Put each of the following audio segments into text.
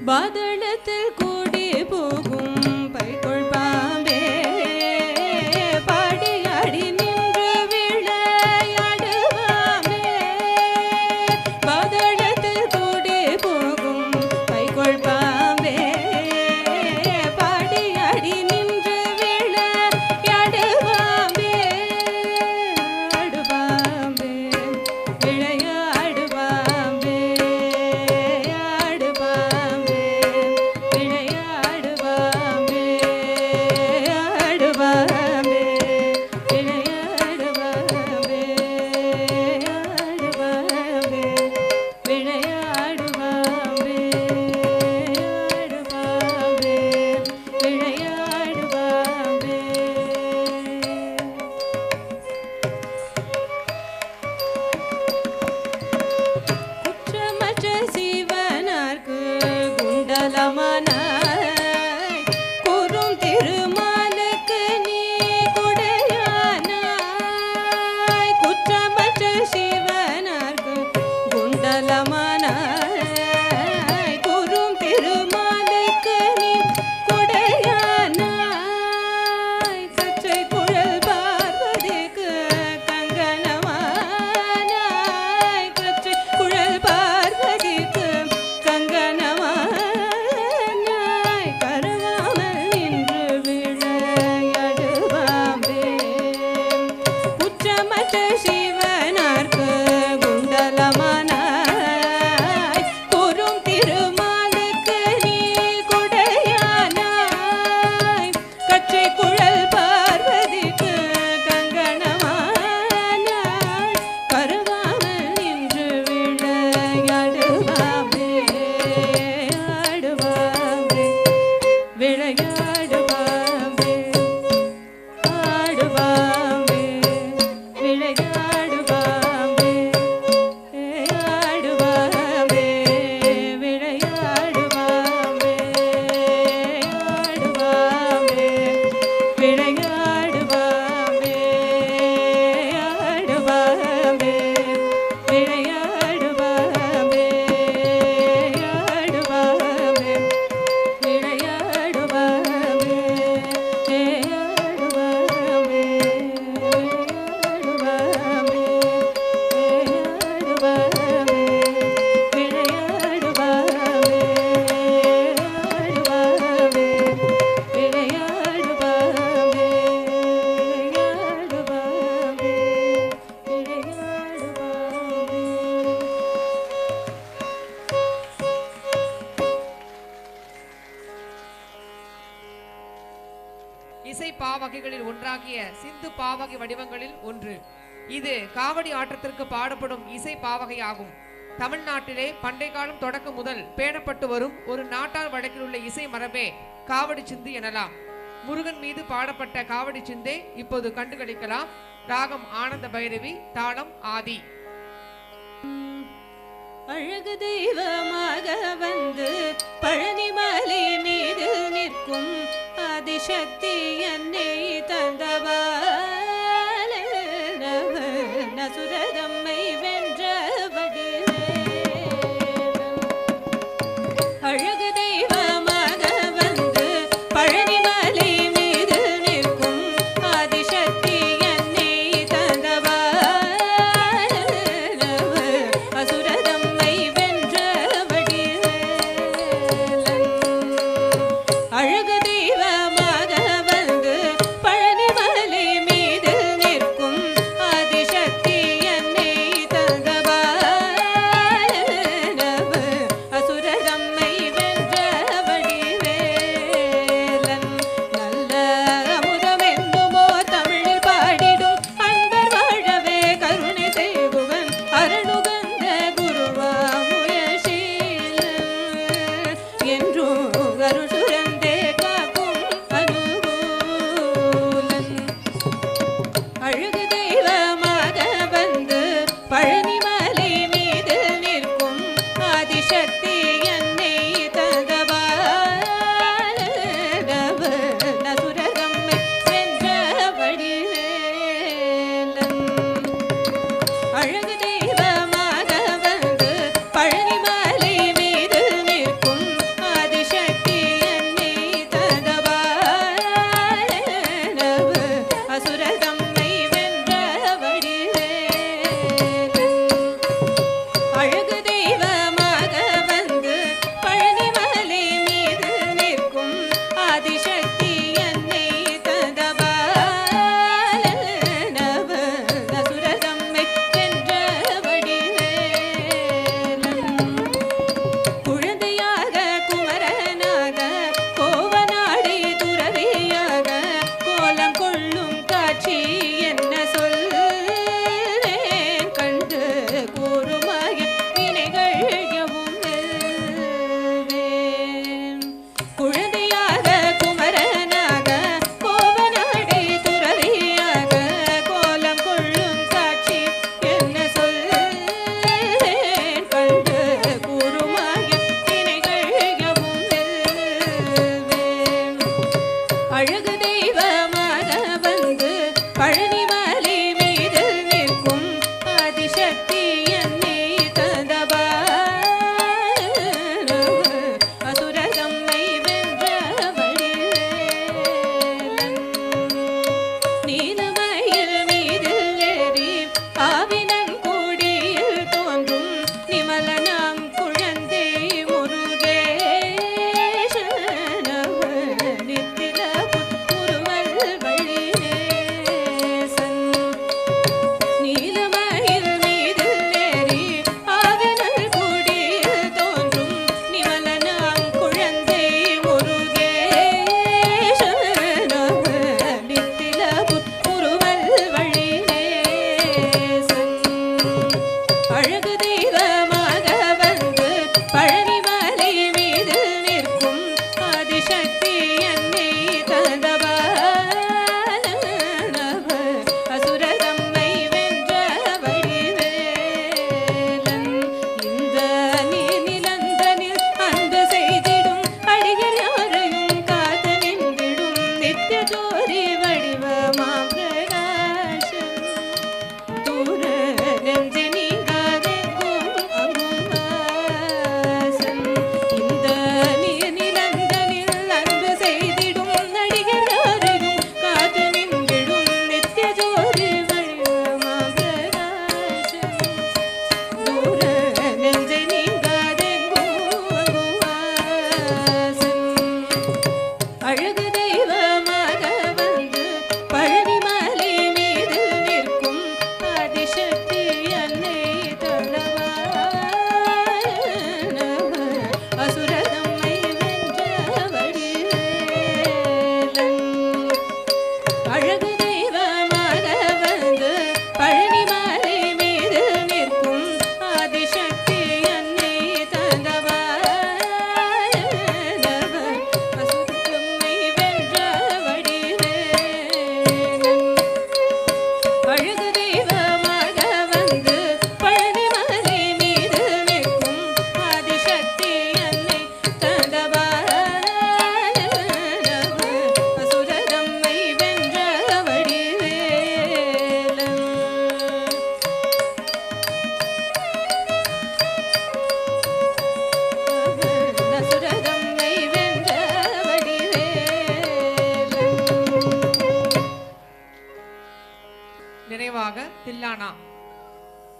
பாதளத்தில் கூடி போகும் பைக்குள் பாம்பே பாடியாடி நின்று விளையாடுவாமே. பாதளத்தில் கூடி போகும் பைக்குள் பாம்பே பாடியாடி நின்று விளையாடுவாமே. ஆடுவாமே விளையாடுவாமே ஆடுவாமே விளையாடுவாமே ஆடுவாமே விளையாடுவாமே ஆடுவாமே விளையாடுவாமே ஆடுவாமே விளையாடுவாமே. குற்றமற்ற சிவனார்க்கு குண்டலமானாய் கூறும் திருமாலுக்கு நீ குடையானாய். குற்றமற்ற சிவனார்க்கு குண்டலமானாய் கூறும் திருமாலுக்கு நீ குடையானாய். கச்சை குழல் பார்வதிக்கு கங்கணமானாய். கச்சை குழல் பார்வதிக்கு கங்கணமானாய். கரவாமல் நின்று விளையாடுவாம்பே. குற்றமற்ற சிவனார்க்கு குண்டலமானாய் கூறும் திருமாலுக்கு நீ குடையானாய். கச்சை குழல் பார்வதிக்கு கங்கணமானாய். கரவாமல் நின்று விளையாடுவாமே ஆடுவாமே விளையாடுவாமே ஆடுவாமே விளையாடுவாமே ஆடுவாமே விளையாடுவாமே ஆடுவாமே விளையாடுவாமே ஆடுவாமே விளையாடுவாமே ஆடுவாமே விளையாடுவாமே இசை பாவகைகளில் ஒன்றாகிய சிந்து பாவகை வடிவங்களில் ஒன்று. இது காவடி ஆட்டத்திற்கு பாடப்படும் இசை பாவகையாகும். தமிழ்நாட்டிலே பண்டை காலம் தொடக்கம் முதல் பேணப்பட்டு வரும் ஒரு நாட்டார் வழக்கில் உள்ள இசை மரபே காவடி சிந்து எனலாம். முருகன் மீது பாடப்பட்ட காவடி சிந்தை இப்போது கண்டுகளிக்கலாம். ராகம் ஆனந்த பைரவி, தாளம் ஆதி. அழகு தெய்வமாக வந்து பழனிமலை மீது நிற்கும் ஆதிசக்தி என்னை தந்தவாள் நசுரதம்மை வென்றவடு. அழகு தெய்வமாக வந்து பழனிமலை மீது நிற்கும் ஆதிசக்தி என்னை தந்தவாள் அசுரதம்மை வென்றவடு. அழகு தெய்வமாக வந்து பழனிமலை மீது நிற்கும் ஆதிசக்தி என்னை தந்தவாள் அசுரதம்மை வென்றவடி வேலன். நல்ல அமுதமென்னுமோ தமிழில் பாடிடும் அன்பர் வாழவே கருணை செய்குவன் அருணுகந்த குருவாமுயசீலன் என்றும் அருள் சுரந்தே காக்கும் அனுகூலன். அழகு தெய்வமாக வந்து பழனிமலை மீது நிற்கும் ஆதிசக்தி என்னை தந்தவாள் நசுரகம்மை வென்றவடி வேலன். அழகு தெய்வமாக வந்து பழனிமலை மீது நிற்கும்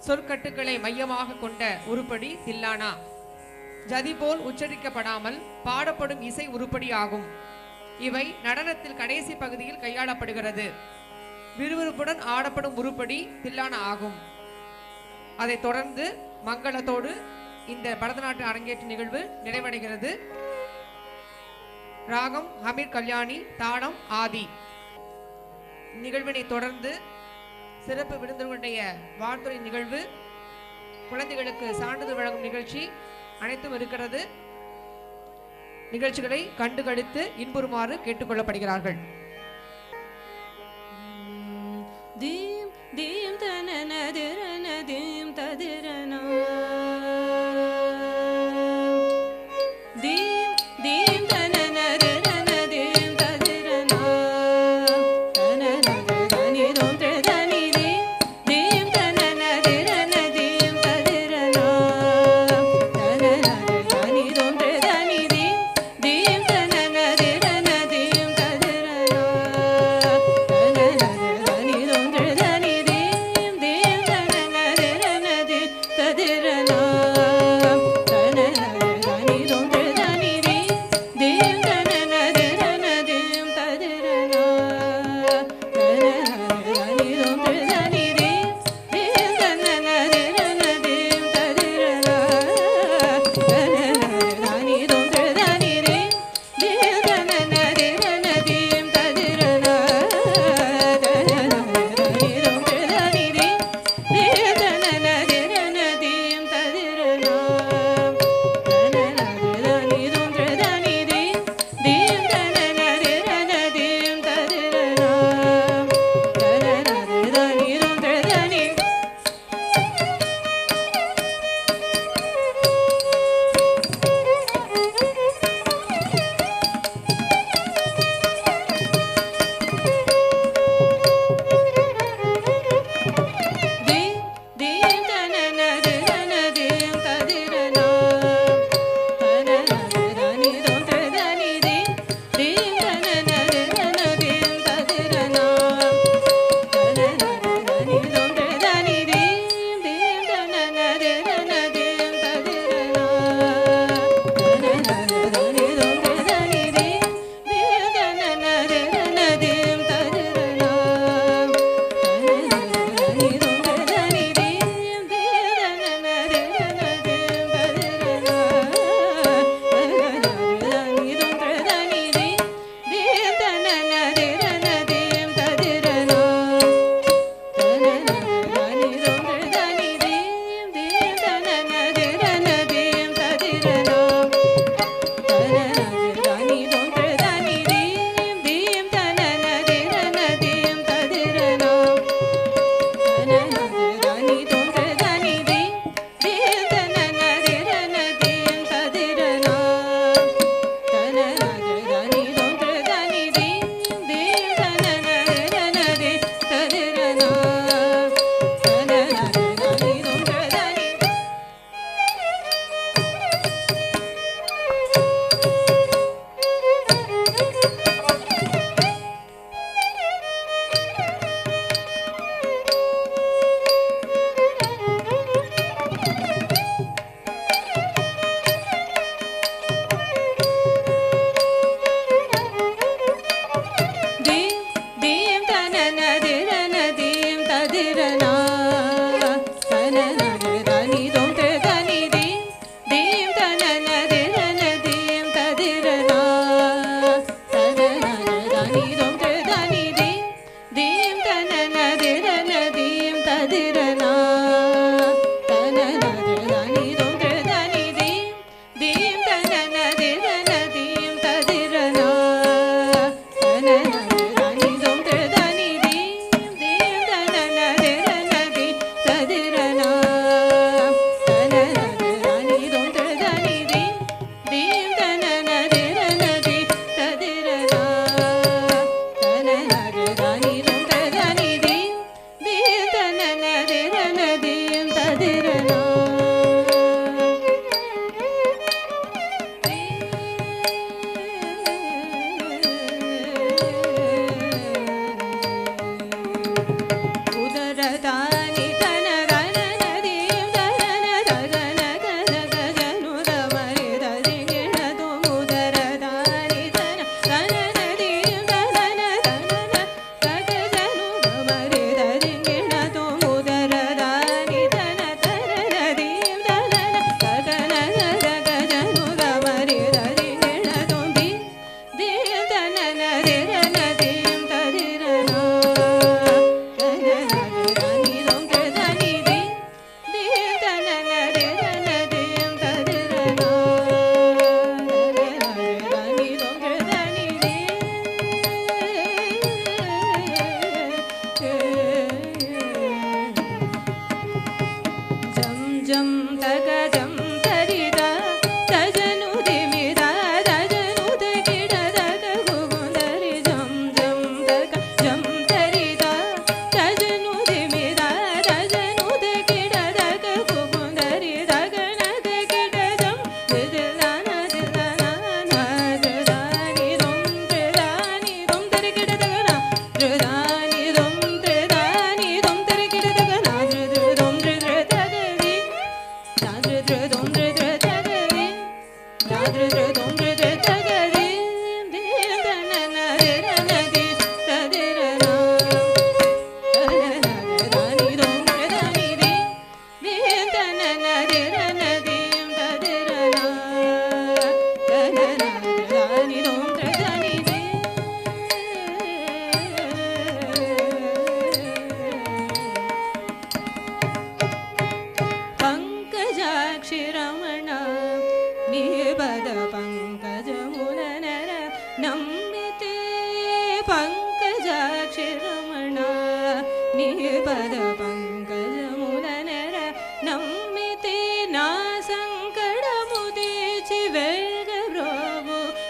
சொற்கட்டுக்களை மையமாக கொண்ட உருப்படி தில்லானா. ஜதி போல் உச்சரிக்கப்படாமல் பாடப்படும் இசை உருப்படி ஆகும். இவை நடனத்தில் கடைசி பகுதியில் கையாளப்படுகிறது. விறுவிறுப்புடன் ஆடப்படும் உருப்படி தில்லானா ஆகும். அதைத் தொடர்ந்து மங்களத்தோடு இந்த பரதநாட்டிய அரங்கேற்று நிகழ்வு நிறைவடைகிறது. ராகம் ஹமீர் கல்யாணி, தாளம் ஆதி. நிகழ்வினை தொடர்ந்து சிறப்பு விருந்தினர்களுடைய வாழ்த்துறை நிகழ்வு, குழந்தைகளுக்கு சான்றிதழ் வழங்கும் நிகழ்ச்சி அனைத்தும் இருக்கிறது. நிகழ்ச்சிகளை கண்டுகளித்து இன்புறுமாறு கேட்டுக்கொள்ளப்படுகிறார்கள். தீம் தீம் தனன திரன தீம் ததிரன தீம் தீம் தனன திரன தீம் ததிரன தனன தனி தோம் தனி தீம் தீம் தனன திரன தீம் ததிரன தனன தனி தோம் தனி தீம் தீம் தனன திரன தீம் ததிரன தனன தனி தோம் தனி தீம் தீம் தனன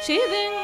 शिवें